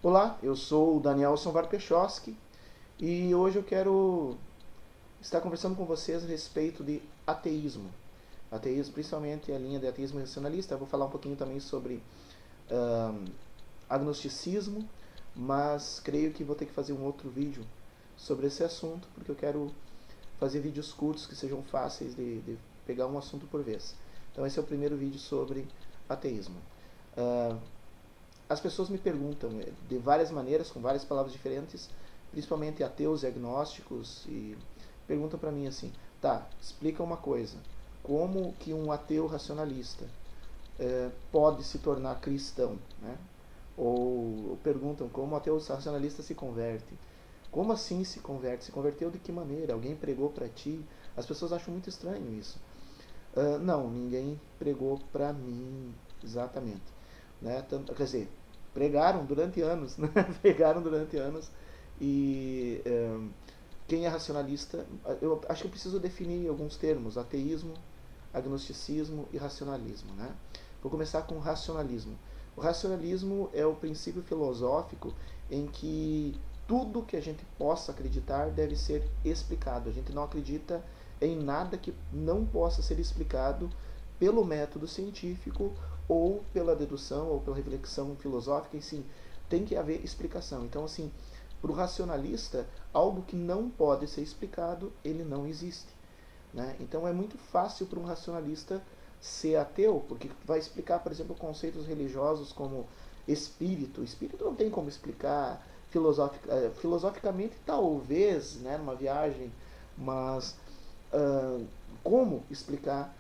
Olá, eu sou o Danielson Varpechoski e hoje eu quero estar conversando com vocês a respeito de ateísmo. Ateísmo, principalmente a linha de ateísmo racionalista. Eu vou falar um pouquinho também sobre agnosticismo, mas creio que vou ter que fazer um outro vídeo sobre esse assunto, porque eu quero fazer vídeos curtos que sejam fáceis de pegar um assunto por vez. Então esse é o primeiro vídeo sobre ateísmo. As pessoas me perguntam de várias maneiras, com várias palavras diferentes, principalmente ateus e agnósticos, e perguntam para mim assim: tá, explica uma coisa, como que um ateu racionalista pode se tornar cristão, né? Ou perguntam como um ateu racionalista se converte. Como assim se converte? Se converteu de que maneira? Alguém pregou para ti? As pessoas acham muito estranho isso. Não, ninguém pregou para mim exatamente. Né? Tanto, quer dizer, pregaram durante anos, né? Pregaram durante anos e quem é racionalista, eu acho que eu preciso definir alguns termos: ateísmo, agnosticismo e racionalismo, né? Vou começar com o racionalismo. O racionalismo é o princípio filosófico em que tudo que a gente possa acreditar deve ser explicado. A gente não acredita em nada que não possa ser explicado pelo método científico ou pela dedução ou pela reflexão filosófica. E sim, tem que haver explicação. Então, assim, para o racionalista, algo que não pode ser explicado, ele não existe. Né? Então é muito fácil para um racionalista ser ateu, porque vai explicar, por exemplo, conceitos religiosos como espírito. Espírito não tem como explicar filosoficamente, talvez, né, numa viagem, mas como explicar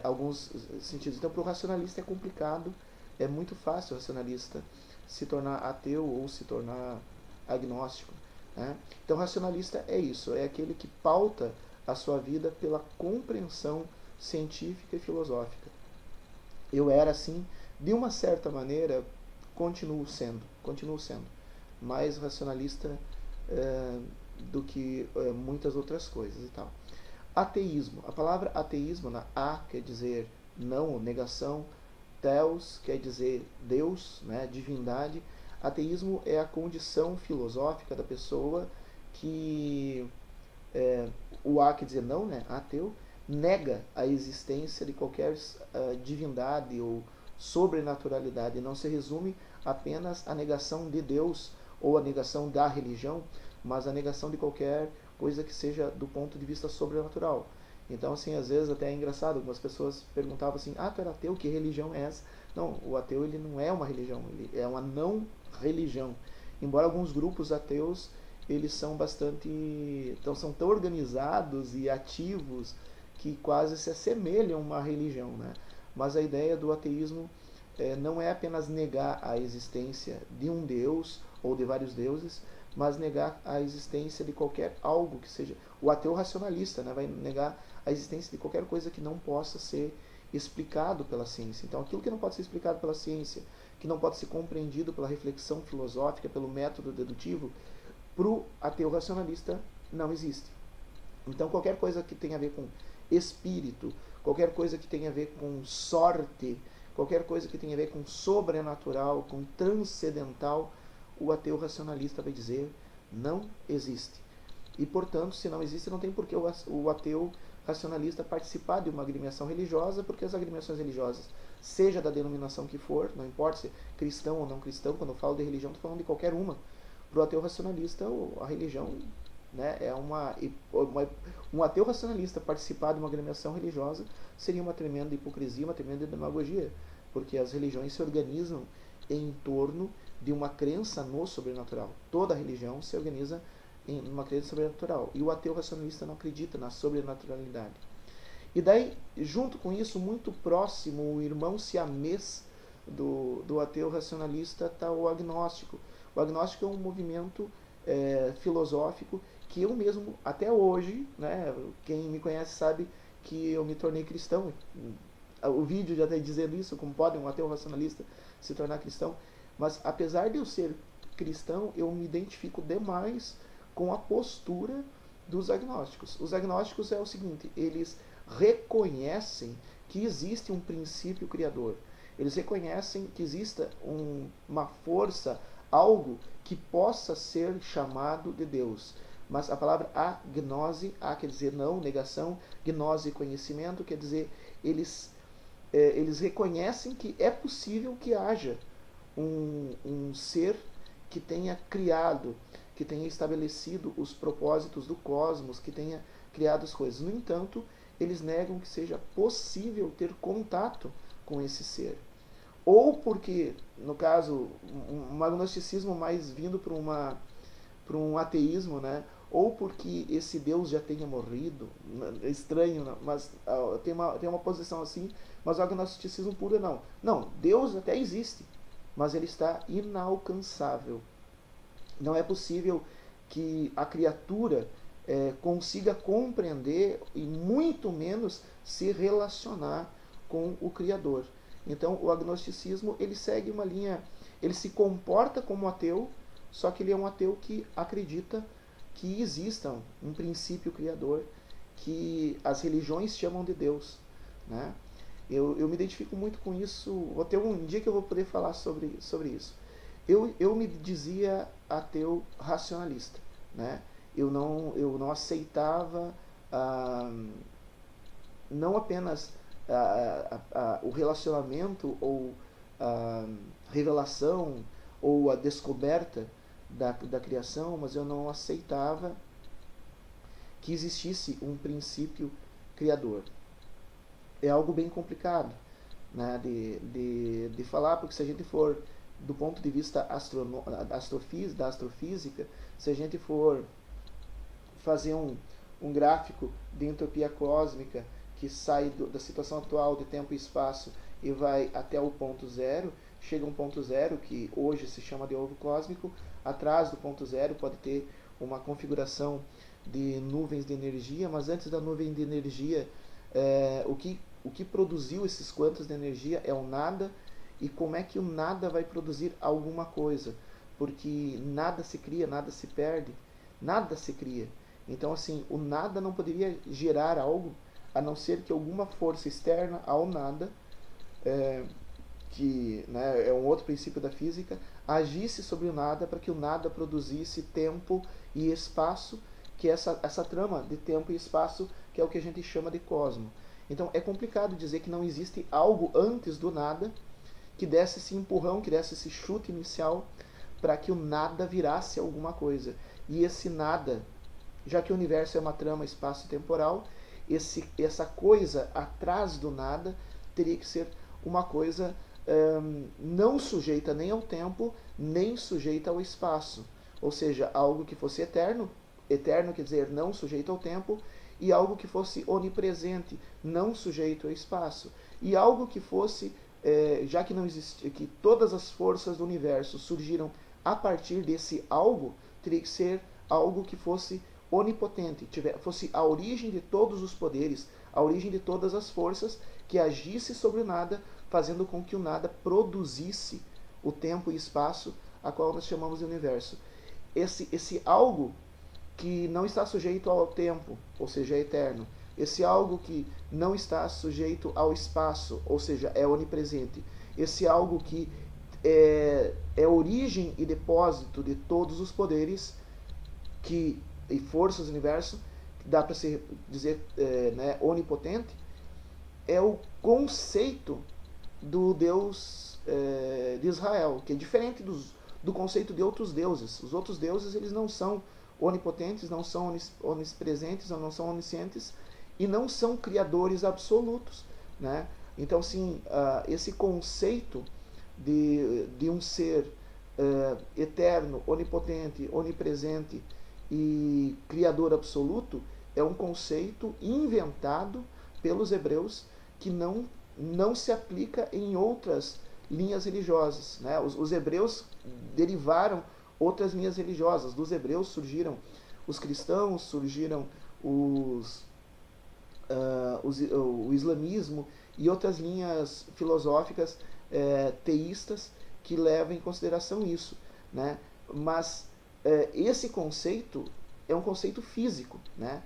alguns sentidos. Então, para o racionalista é complicado, é muito fácil o racionalista se tornar ateu ou se tornar agnóstico. Né? Então, racionalista é isso, é aquele que pauta a sua vida pela compreensão científica e filosófica. Eu era assim, de uma certa maneira, continuo sendo mais racionalista do que muitas outras coisas e tal. Ateísmo. A palavra ateísmo, na A quer dizer não, negação, Theos quer dizer Deus, né, divindade. Ateísmo é a condição filosófica da pessoa que o A quer dizer não, né, ateu, nega a existência de qualquer divindade ou sobrenaturalidade. Não se resume apenas à negação de Deus ou à negação da religião, mas à negação de qualquer coisa que seja do ponto de vista sobrenatural. Então, assim, às vezes até é engraçado, algumas pessoas perguntavam assim: ah, tu era ateu, que religião é essa? Não, o ateu ele não é uma religião, ele é uma não religião. Embora alguns grupos ateus eles são bastante, então são tão organizados e ativos que quase se assemelham a uma religião, né? Mas a ideia do ateísmo não é apenas negar a existência de um deus ou de vários deuses, mas negar a existência de qualquer algo que seja. O ateu racionalista, né, vai negar a existência de qualquer coisa que não possa ser explicado pela ciência. Então, aquilo que não pode ser explicado pela ciência, que não pode ser compreendido pela reflexão filosófica, pelo método dedutivo, para o ateu racionalista não existe. Então, qualquer coisa que tenha a ver com espírito, qualquer coisa que tenha a ver com sorte, qualquer coisa que tenha a ver com sobrenatural, com transcendental, o ateu racionalista vai dizer não existe. E, portanto, se não existe, não tem por que o ateu racionalista participar de uma agremiação religiosa, porque as agremiações religiosas, seja da denominação que for, não importa se cristão ou não cristão, quando eu falo de religião, estou falando de qualquer uma. Para o ateu racionalista, a religião, né, é um ateu racionalista participar de uma agremiação religiosa seria uma tremenda hipocrisia, uma tremenda demagogia, porque as religiões se organizam em torno de uma crença no sobrenatural. Toda religião se organiza em uma crença sobrenatural. E o ateu racionalista não acredita na sobrenaturalidade. E daí, junto com isso, muito próximo, o irmão siamês do ateu racionalista está o agnóstico. O agnóstico é um movimento filosófico que eu mesmo, até hoje, né, quem me conhece sabe que eu me tornei cristão. O vídeo já está dizendo isso, como pode um ateu racionalista se tornar cristão. Mas apesar de eu ser cristão, eu me identifico demais com a postura dos agnósticos. Os agnósticos é o seguinte: eles reconhecem que existe um princípio criador. Eles reconhecem que exista uma força algo que possa ser chamado de Deus. Mas a palavra agnose, quer dizer não, negação, gnose, conhecimento, quer dizer, eles reconhecem que é possível que haja um ser que tenha criado, que tenha estabelecido os propósitos do cosmos, que tenha criado as coisas. No entanto, eles negam que seja possível ter contato com esse ser. Ou porque, no caso, um agnosticismo mais vindo para um ateísmo, né? Ou porque esse Deus já tenha morrido, é estranho, mas tem uma posição assim, mas o agnosticismo puro não. Não, Deus até existe, mas ele está inalcançável. Não é possível que a criatura consiga compreender e muito menos se relacionar com o Criador. Então o agnosticismo ele segue uma linha, ele se comporta como ateu, só que ele é um ateu que acredita que exista um princípio criador que as religiões chamam de Deus, né? Eu me identifico muito com isso. Vou ter um dia que eu vou poder falar sobre isso. Eu me dizia ateu racionalista, né? Eu não aceitava não apenas o relacionamento ou a revelação ou a descoberta da criação, mas eu não aceitava que existisse um princípio criador. É algo bem complicado, né, de falar, porque se a gente for do ponto de vista da astrofísica, se a gente for fazer um gráfico de entropia cósmica que sai da situação atual de tempo e espaço e vai até o ponto zero, chega um ponto zero, que hoje se chama de ovo cósmico. Atrás do ponto zero pode ter uma configuração de nuvens de energia, mas antes da nuvem de energia, o que produziu esses quantos de energia é o nada. E como é que o nada vai produzir alguma coisa? Porque nada se cria, nada se perde, nada se cria. Então, assim, o nada não poderia gerar algo, a não ser que alguma força externa ao nada, que, né, é um outro princípio da física, agisse sobre o nada para que o nada produzisse tempo e espaço, que é essa trama de tempo e espaço, que é o que a gente chama de cosmo. Então, é complicado dizer que não existe algo antes do nada, que desse esse empurrão, que desse esse chute inicial para que o nada virasse alguma coisa. E esse nada, já que o universo é uma trama espaço-temporal, essa coisa atrás do nada teria que ser uma coisa não sujeita nem ao tempo, nem sujeita ao espaço. Ou seja, algo que fosse eterno, eterno quer dizer não sujeito ao tempo, e algo que fosse onipresente, não sujeito ao espaço. E algo que fosse já que não existe, que todas as forças do universo surgiram a partir desse algo, teria que ser algo que fosse onipotente, fosse a origem de todos os poderes, a origem de todas as forças, que agisse sobre o nada, fazendo com que o nada produzisse o tempo e espaço, a qual nós chamamos de universo. Esse algo que não está sujeito ao tempo, ou seja, é eterno, esse algo que não está sujeito ao espaço, ou seja, é onipresente. Esse algo que é origem e depósito de todos os poderes e forças do universo, que dá para se dizer né, onipotente, é o conceito do Deus de Israel, que é diferente do conceito de outros deuses. Os outros deuses eles não são onipotentes, não são onipresentes, não são oniscientes, e não são criadores absolutos, né? Então, sim, esse conceito de um ser eterno, onipotente, onipresente e criador absoluto é um conceito inventado pelos hebreus que não se aplica em outras linhas religiosas, né? Os hebreus derivaram outras linhas religiosas. Dos hebreus surgiram os cristãos, surgiram o islamismo e outras linhas filosóficas teístas que levam em consideração isso, né? Mas esse conceito é um conceito físico, né?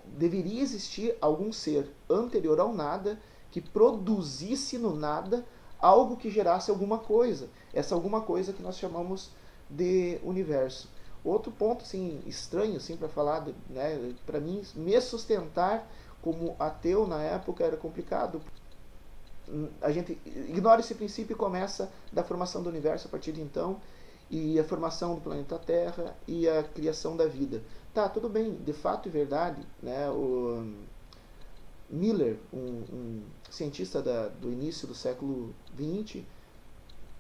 Deveria existir algum ser anterior ao nada que produzisse no nada algo que gerasse alguma coisa. Essa alguma coisa que nós chamamos de universo. Outro ponto assim, estranho assim, para falar, né, para mim, me sustentar como ateu na época era complicado. A gente ignora esse princípio e começa da formação do universo a partir de então, e a formação do planeta Terra e a criação da vida. Tá, tudo bem, de fato e verdade, né, o Miller, um cientista do início do século XX,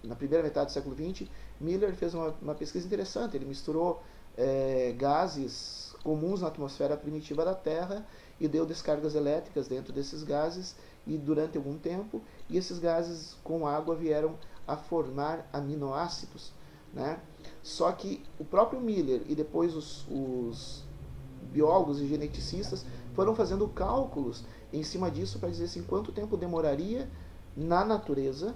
na primeira metade do século XX, Miller fez uma pesquisa interessante. Ele misturou gases comuns na atmosfera primitiva da Terra e deu descargas elétricas dentro desses gases e durante algum tempo, e esses gases com água vieram a formar aminoácidos, né? Só que o próprio Miller e depois os biólogos e geneticistas foram fazendo cálculos em cima disso para dizer assim, quanto tempo demoraria na natureza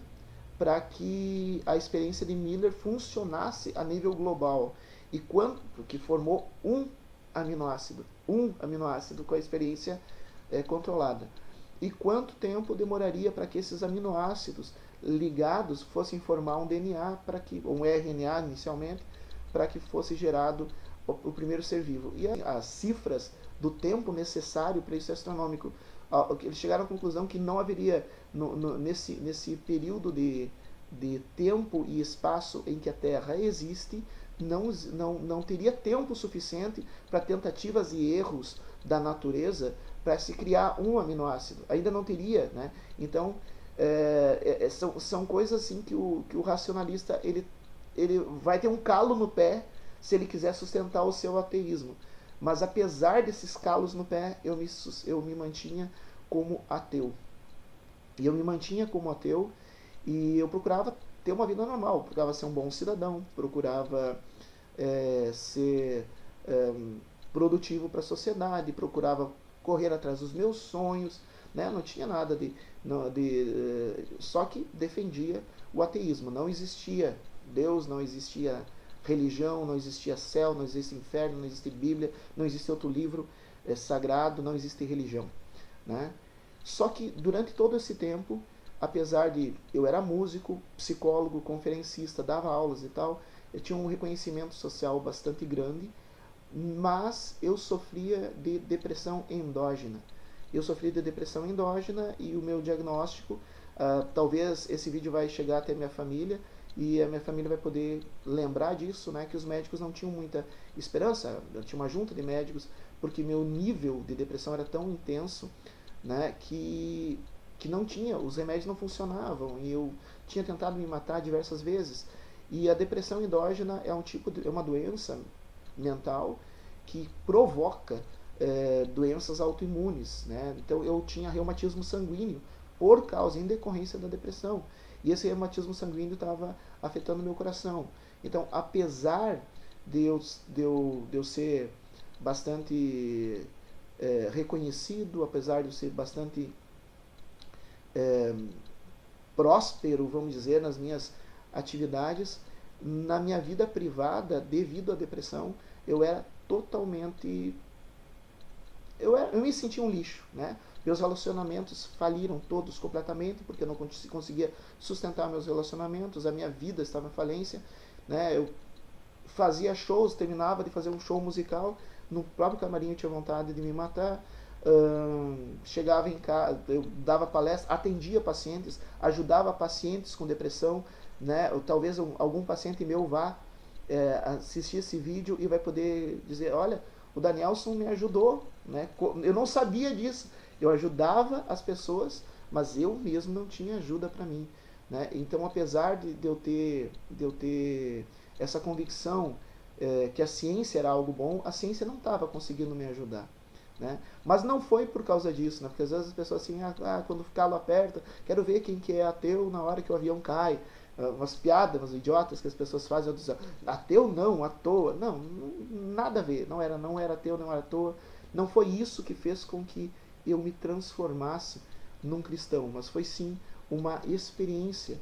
para que a experiência de Miller funcionasse a nível global. E quanto que formou um aminoácido com a experiência controlada. E quanto tempo demoraria para que esses aminoácidos ligados fossem formar um DNA, um RNA inicialmente, para que fosse gerado o primeiro ser vivo. E as cifras do tempo necessário para isso é astronômico. Eles chegaram à conclusão que não haveria, nesse período de tempo e espaço em que a Terra existe, não teria tempo suficiente para tentativas e erros da natureza para se criar um aminoácido. Ainda não teria, né? Então, são coisas assim que o racionalista ele vai ter um calo no pé se ele quiser sustentar o seu ateísmo. Mas apesar desses calos no pé, eu me mantinha como ateu. E eu me mantinha como ateu e eu procurava ter uma vida normal, procurava ser um bom cidadão, procurava ser produtivo para a sociedade, procurava correr atrás dos meus sonhos, né? Não tinha nada só que defendia o ateísmo. Não existia Deus, não existia religião, não existia céu, não existe inferno, não existe Bíblia, não existe outro livro sagrado, não existe religião, né? Só que durante todo esse tempo, apesar de eu era músico, psicólogo, conferencista, dava aulas e tal, eu tinha um reconhecimento social bastante grande, mas eu sofria de depressão endógena. E o meu diagnóstico, talvez esse vídeo vai chegar até minha família e a minha família vai poder lembrar disso, né, que os médicos não tinham muita esperança. Eu tinha uma junta de médicos, porque meu nível de depressão era tão intenso, né, que não tinha, os remédios não funcionavam e eu tinha tentado me matar diversas vezes. E a depressão endógena é uma doença mental que provoca doenças autoimunes, né? Então eu tinha reumatismo sanguíneo em decorrência da depressão, e esse reumatismo sanguíneo estava afetando meu coração. Então, apesar de eu ser bastante reconhecido, apesar de eu ser bastante próspero, vamos dizer, nas minhas atividades, na minha vida privada, devido à depressão, eu era totalmente... Eu me sentia um lixo, né? Meus relacionamentos faliram todos completamente, porque eu não conseguia sustentar meus relacionamentos, a minha vida estava em falência, né? Eu fazia shows, terminava de fazer um show musical, no próprio camarim eu tinha vontade de me matar. Chegava em casa, eu dava palestra, atendia pacientes, ajudava pacientes com depressão, né? Talvez algum paciente meu vá assistir esse vídeo e vai poder dizer, olha, o Danielson me ajudou, né? Eu não sabia disso, eu ajudava as pessoas, mas eu mesmo não tinha ajuda para mim, né? Então, apesar de eu ter essa convicção que a ciência era algo bom, a ciência não estava conseguindo me ajudar, né? Mas não foi por causa disso, né? Porque às vezes as pessoas assim, quando o calo aperta, quero ver quem que é ateu na hora que o avião cai. Umas piadas, umas idiotas que as pessoas fazem, eu digo, ateu não, à toa. Não, nada a ver, não era ateu, não era à toa. Não foi isso que fez com que eu me transformasse num cristão, mas foi sim uma experiência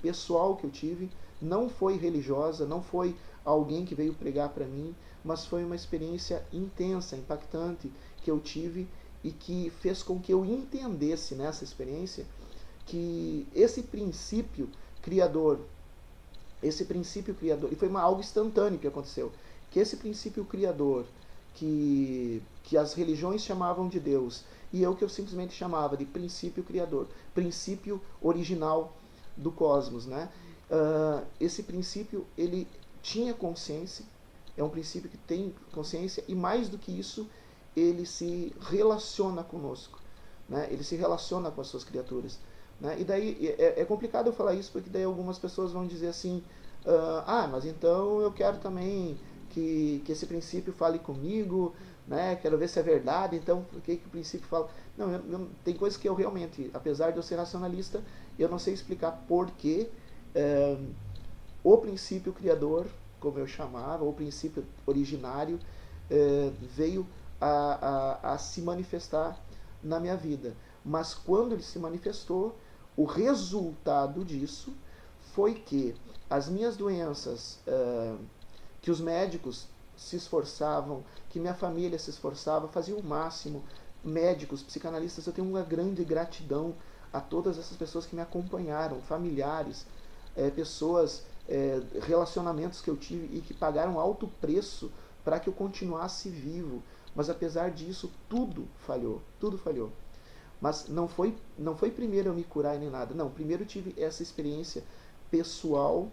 pessoal que eu tive. Não foi religiosa, não foi alguém que veio pregar para mim, mas foi uma experiência intensa, impactante que eu tive e que fez com que eu entendesse nessa experiência que esse princípio criador esse princípio criador, e foi algo instantâneo que aconteceu, que esse princípio criador, que as religiões chamavam de Deus, e eu simplesmente chamava de princípio criador, princípio original do cosmos, né? Esse princípio, ele tinha consciência, é um princípio que tem consciência, e mais do que isso, ele se relaciona conosco, né? Ele se relaciona com as suas criaturas, né? E daí é complicado eu falar isso, porque daí algumas pessoas vão dizer assim, mas então eu quero também que esse princípio fale comigo, né? Quero ver se é verdade, então por que o princípio fala? Não, tem coisas que eu realmente, apesar de eu ser racionalista, eu não sei explicar por que o princípio criador, como eu chamava, o princípio originário, veio a se manifestar na minha vida. Mas quando ele se manifestou, o resultado disso foi que as minhas doenças, que os médicos se esforçavam, que minha família se esforçava, fazia o máximo, médicos, psicanalistas, eu tenho uma grande gratidão a todas essas pessoas que me acompanharam, familiares, pessoas, relacionamentos que eu tive e que pagaram alto preço para que eu continuasse vivo. Mas apesar disso, tudo falhou, tudo falhou. Mas não foi primeiro eu me curar nem nada, não, primeiro eu tive essa experiência pessoal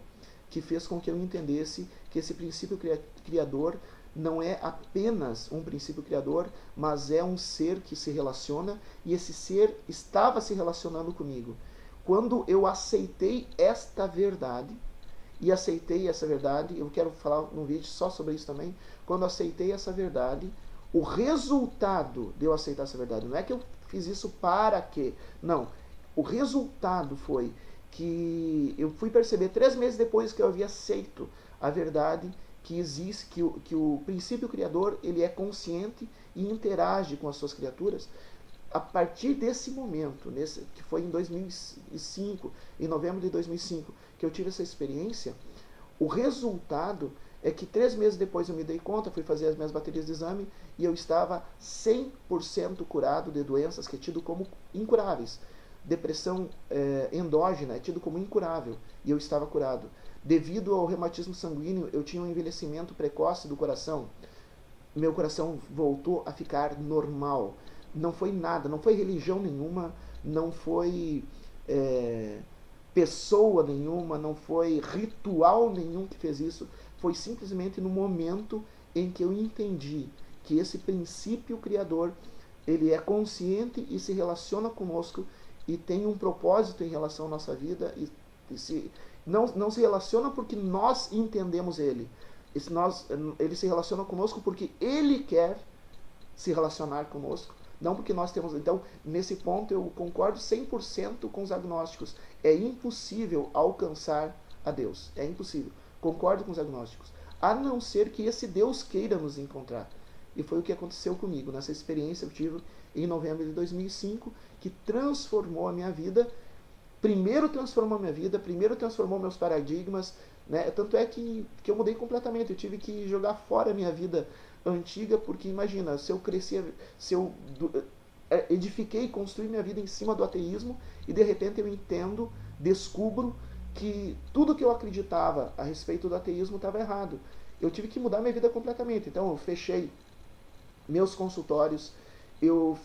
que fez com que eu entendesse que esse princípio criador não é apenas um princípio criador, mas é um ser que se relaciona, e esse ser estava se relacionando comigo. Quando eu aceitei esta verdade, e aceitei essa verdade, eu quero falar num vídeo só sobre isso também, quando eu aceitei essa verdade, o resultado de eu aceitar essa verdade, não é que eu fiz isso para que, não, o resultado foi que eu fui perceber 3 meses depois que eu havia aceito a verdade, que existe, que o princípio criador, ele é consciente e interage com as suas criaturas. A partir desse momento, que foi em 2005, em novembro de 2005, que eu tive essa experiência, o resultado é que 3 meses depois eu me dei conta, fui fazer as minhas baterias de exame, e eu estava 100% curado de doenças que é tido como incuráveis. Depressão endógena é tido como incurável, e eu estava curado. Devido ao reumatismo sanguíneo, eu tinha um envelhecimento precoce do coração. Meu coração voltou a ficar normal. Não foi nada, não foi religião nenhuma, não foi pessoa nenhuma, não foi ritual nenhum que fez isso. Foi simplesmente no momento em que eu entendi que esse princípio criador, ele é consciente e se relaciona conosco e tem um propósito em relação à nossa vida, e não se relaciona porque nós entendemos ele. Ele se relaciona conosco porque ele quer se relacionar conosco, não porque nós temos. Então, nesse ponto eu concordo 100% com os agnósticos. É impossível alcançar a Deus. É impossível. Concordo com os agnósticos. A não ser que esse Deus queira nos encontrar. E foi o que aconteceu comigo, nessa experiência que eu tive em novembro de 2005, que transformou a minha vida. Primeiro transformou a minha vida, primeiro transformou meus paradigmas, né? Tanto é que eu mudei completamente. Eu tive que jogar fora a minha vida antiga, porque imagina, se eu edifiquei, construí minha vida em cima do ateísmo, e de repente eu descubro que tudo que eu acreditava a respeito do ateísmo estava errado. Eu tive que mudar minha vida completamente. Então eu fechei meus consultórios, eu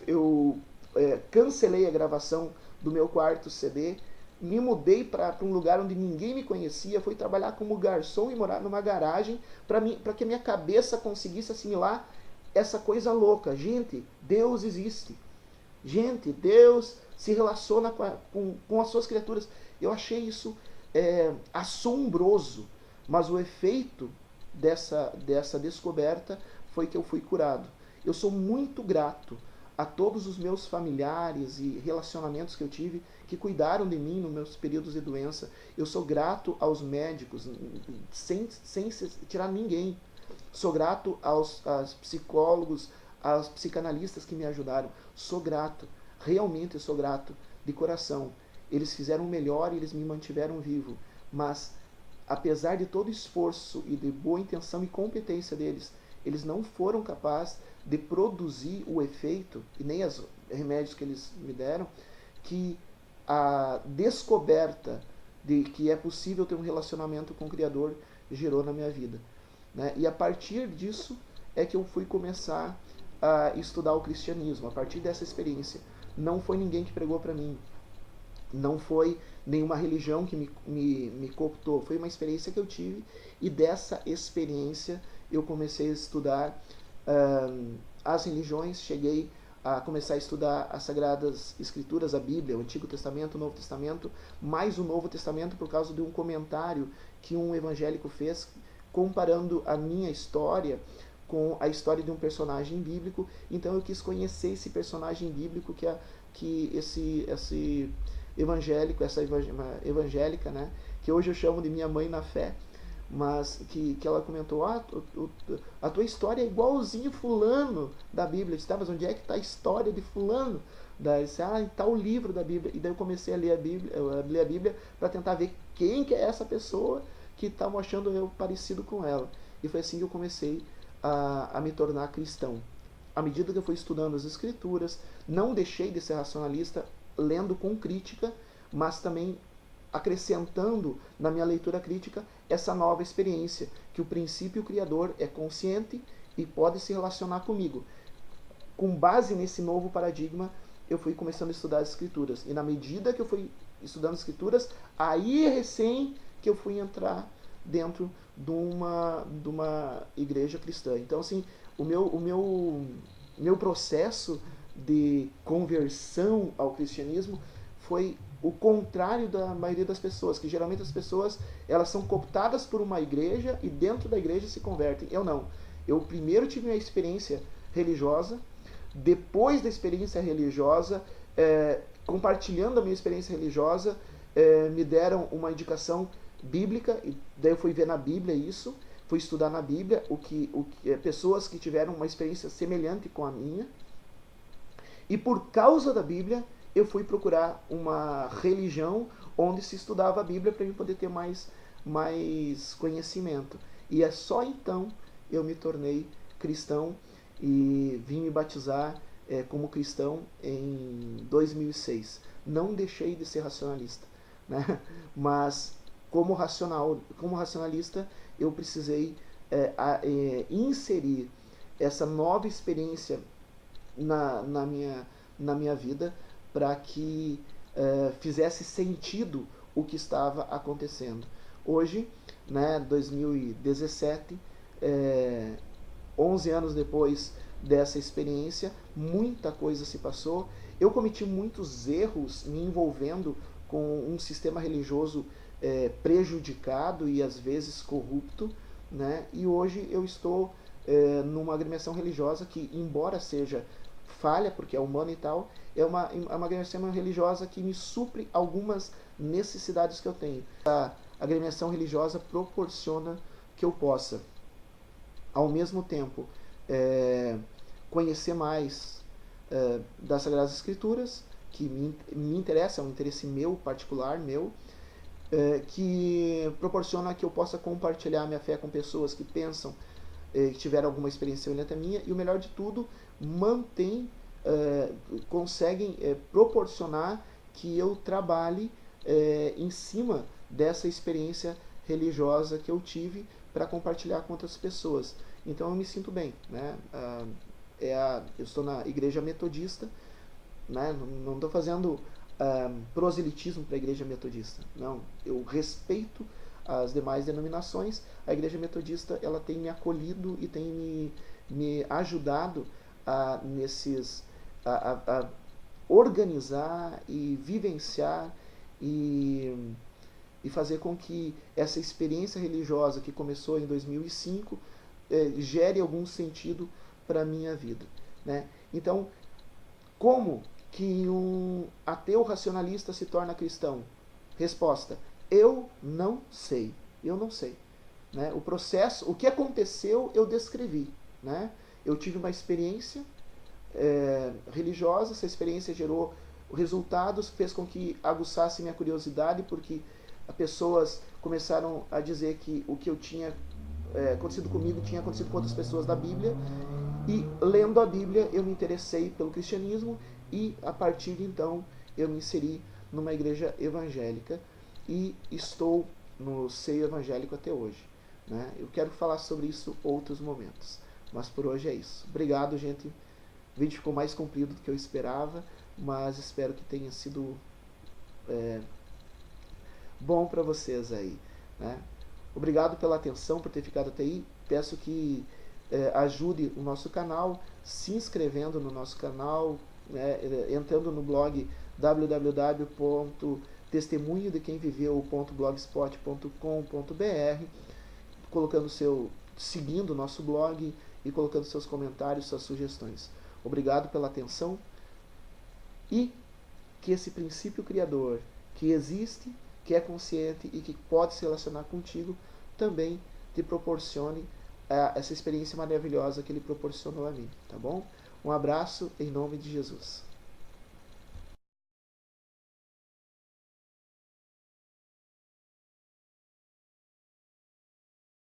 cancelei a gravação do meu quarto CD, me mudei para um lugar onde ninguém me conhecia, fui trabalhar como garçom e morar numa garagem para que a minha cabeça conseguisse assimilar essa coisa louca. Gente, Deus existe. Gente, Deus se relaciona com as suas criaturas. Eu achei isso assombroso, mas o efeito dessa descoberta foi que eu fui curado. Eu sou muito grato a todos os meus familiares e relacionamentos que eu tive, que cuidaram de mim nos meus períodos de doença. Eu sou grato aos médicos, sem tirar ninguém. Sou grato aos psicólogos, aos psicanalistas que me ajudaram. Sou grato, realmente sou grato, de coração. Eles fizeram o melhor e eles me mantiveram vivo. Mas, apesar de todo o esforço e de boa intenção e competência deles, eles não foram capazes de produzir o efeito, e nem os remédios que eles me deram, que a descoberta de que é possível ter um relacionamento com o Criador, gerou na minha vida, né? E a partir disso é que eu fui começar a estudar o cristianismo, a partir dessa experiência. Não foi ninguém que pregou para mim, não foi nenhuma religião que me cooptou, foi uma experiência que eu tive, e dessa experiência eu comecei a estudar as religiões, cheguei a começar a estudar as Sagradas Escrituras, a Bíblia, o Antigo Testamento, o Novo Testamento, mais o Novo Testamento por causa de um comentário que um evangélico fez, comparando a minha história com a história de um personagem bíblico. Então eu quis conhecer esse personagem bíblico que esse evangélico, essa evangélica, né, que hoje eu chamo de minha mãe na fé, mas que ela comentou, a tua história é igualzinho fulano da Bíblia. Eu disse, mas onde é que está a história de fulano? Daí disse, está o livro da Bíblia. E daí eu comecei a ler a Bíblia para tentar ver quem que é essa pessoa que está achando eu parecido com ela. E foi assim que eu comecei a me tornar cristão. À medida que eu fui estudando as Escrituras, não deixei de ser racionalista, lendo com crítica, mas também acrescentando na minha leitura crítica essa nova experiência, que o princípio criador é consciente e pode se relacionar comigo. Com base nesse novo paradigma, eu fui começando a estudar as Escrituras. E na medida que eu fui estudando as Escrituras, aí recém que eu fui entrar dentro de uma igreja cristã. Então, assim, o meu processo de conversão ao cristianismo foi o contrário da maioria das pessoas, que geralmente as pessoas elas são cooptadas por uma igreja e dentro da igreja se convertem. Eu não. Eu primeiro tive uma experiência religiosa, depois da experiência religiosa, compartilhando a minha experiência religiosa, me deram uma indicação bíblica, e daí eu fui ver na Bíblia isso, fui estudar na Bíblia pessoas que tiveram uma experiência semelhante com a minha, e por causa da Bíblia eu fui procurar uma religião onde se estudava a Bíblia para eu poder ter mais conhecimento. E é só então eu me tornei cristão e vim me batizar como cristão em 2006. Não deixei de ser racionalista, né? Mas como racionalista eu precisei inserir essa nova experiência na minha vida, para que fizesse sentido o que estava acontecendo. Hoje, né, 2017, 11 anos depois dessa experiência, muita coisa se passou. Eu cometi muitos erros me envolvendo com um sistema religioso prejudicado e às vezes corrupto, né? E hoje eu estou numa agremiação religiosa que, embora seja falha, porque é humano e tal, é uma agremiação religiosa que me supre algumas necessidades que eu tenho. A agremiação religiosa proporciona que eu possa, ao mesmo tempo, conhecer mais das Sagradas Escrituras, que me interessa, é um interesse meu, particular, que proporciona que eu possa compartilhar minha fé com pessoas que pensam, que tiveram alguma experiência semelhante à minha, e o melhor de tudo, conseguem proporcionar que eu trabalhe em cima dessa experiência religiosa que eu tive para compartilhar com outras pessoas. Então eu me sinto bem, né? Eu estou na igreja metodista, né? Não estou fazendo proselitismo para a igreja metodista, não. Eu respeito as demais denominações. A igreja metodista ela tem me acolhido e tem me ajudado a organizar e vivenciar e fazer com que essa experiência religiosa que começou em 2005 gere algum sentido para a minha vida, né? Então, como que um ateu racionalista se torna cristão? Resposta: eu não sei. Eu não sei, né? O processo, o que aconteceu, eu descrevi, né? Eu tive uma experiência religiosa, essa experiência gerou resultados, fez com que aguçasse minha curiosidade, porque as pessoas começaram a dizer que o que eu tinha acontecido comigo tinha acontecido com outras pessoas da Bíblia, e lendo a Bíblia eu me interessei pelo cristianismo, e a partir de então eu me inseri numa igreja evangélica, e estou no seio evangélico até hoje, né? Eu quero falar sobre isso em outros momentos, mas por hoje é isso. Obrigado, gente. O vídeo ficou mais comprido do que eu esperava, mas espero que tenha sido bom para vocês aí, né? Obrigado pela atenção, por ter ficado até aí. Peço que ajude o nosso canal, se inscrevendo no nosso canal, né, entrando no blog www.testemunhodequemviveu.blogspot.com.br, seguindo o nosso blog e colocando seus comentários, suas sugestões. Obrigado pela atenção e que esse princípio criador que existe, que é consciente e que pode se relacionar contigo, também te proporcione essa experiência maravilhosa que ele proporcionou a mim, tá bom? Um abraço em nome de Jesus.